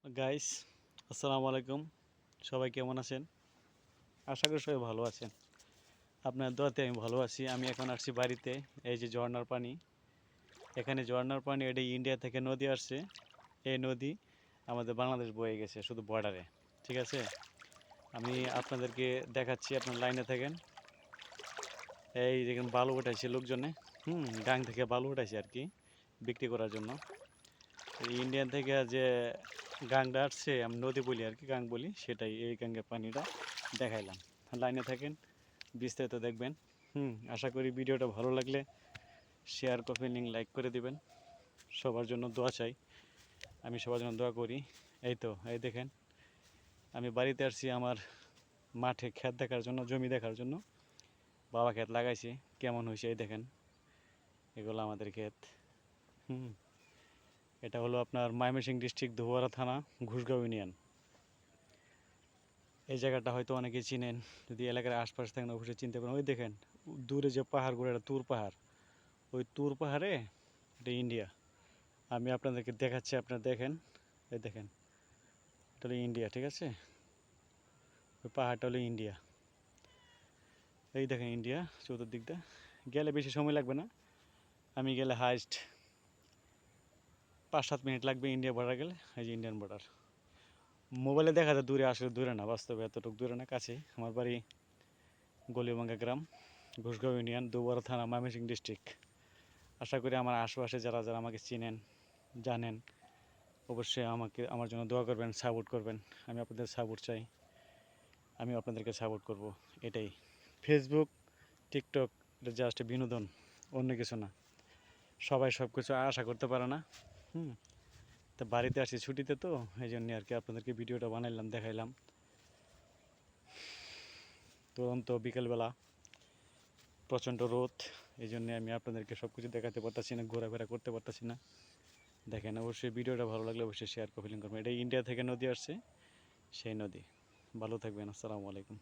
Guys, আসসালামু আলাইকুম। সবাই কেমন আছেন? আশা করি সবাই ভালো আছেন। আপনার দোয়াতে আমি ভালো আছি। আমি এখন আসছি বাড়িতে। এই যে ঝর্ণার পানি, এখানে ঝর্ণার পানি, এটা ইন্ডিয়া থেকে নদী আসছে। এই নদী আমাদের বাংলাদেশ বয়ে গেছে শুধু বর্ডারে। ঠিক আছে, আমি আপনাদেরকে দেখাচ্ছি, আপনার লাইনে থাকেন। এই দেখেন বালু উঠাইছে লোকজনে, গাং থেকে বালু উঠাইছে আর কি, বিক্রি করার জন্য। ইন্ডিয়ান থেকে যে গাংটা আসছে, আমি নদী বলি আর কি, গাং বলি, সেটাই। এই গাঙ্গের পানিটা দেখাইলাম। লাইনে থাকেন, বিস্তারিত দেখবেন। আশা করি ভিডিওটা ভালো লাগলে শেয়ার, কপি, লিঙ্ক, লাইক করে দিবেন। সবার জন্য দোয়া চাই, আমি সবার জন্য দোয়া করি। এই তো, এই দেখেন, আমি বাড়িতে আসছি আমার মাঠে ক্ষেত দেখার জন্য, জমি দেখার জন্য। বাবা ক্ষেত লাগাইছে, কেমন হয়েছে এই দেখেন। এগুলো আমাদের ক্ষেত। এটা হলো আপনার ময়মনসিংহ ডিস্ট্রিক্ট, ধোয়ারা থানা, ঘুষগাঁও ইউনিয়ন। এই জায়গাটা হয়তো অনেকেই চিনেন, যদি এলাকার আশপাশে থাকেন অবশ্যই চিনতে পারেন। ওই দেখেন দূরে যে পাহাড়গুলো, এটা তুর পাহাড়। ওই তুর পাহাড়ে এটা ইন্ডিয়া। আমি আপনাদেরকে দেখাচ্ছি, আপনারা দেখেন। এই দেখেন, এটা হলো ইন্ডিয়া, ঠিক আছে? ওই পাহাড়টা হলো ইন্ডিয়া। এই দেখেন ইন্ডিয়া চতুর্দিকটা। গেলে বেশি সময় লাগবে না, আমি গেলে হাইস্ট 5-7 মিনিট লাগবে ইন্ডিয়া বর্ডার গেলে। এই যে ইন্ডিয়ান বর্ডার। মোবাইলে দেখা যায় দূরে, আসলে দূরে না, বাস্তবে এতটুকু দূরে না, কাছে। আমার বাড়ি গলিবাঙ্গা গ্রাম, ঘুষগাঁও ইউনিয়ন, দুবরা থানা, ময়মনসিংহ ডিস্ট্রিক্ট। আশা করি আমার আশেপাশে যারা যারা আমাকে চিনেন, জানেন, অবশ্যই আমার জন্য দোয়া করবেন, সাপোর্ট করবেন। আমি আপনাদের সাপোর্ট চাই, আমি আপনাদেরকে সাপোর্ট করব। এটাই। ফেসবুক, টিকটক, এটা জাস্ট বিনোদন, অন্য কিছু না। সবাই সব কিছু আশা করতে পারে না। হুম তো বাড়িতে আসি ছুটিতে, তো এই জন্য আর কি আপনাদেরকে ভিডিওটা বানাইলাম, দেখাইলাম। তুরন্ত বিকেলবেলা, প্রচণ্ড রোদ, এই জন্যে আমি আপনাদেরকে সব কিছু দেখাতে পারতাছি না, ঘোরাফেরা করতে পারতাছি না। দেখেন, অবশ্যই ভিডিওটা ভালো লাগলে অবশ্যই শেয়ার, কপি, লিঙ্ক করবেন। এটা ইন্ডিয়া থেকে নদী আসছে, সেই নদী। ভালো থাকবেন, আসসালামু আলাইকুম।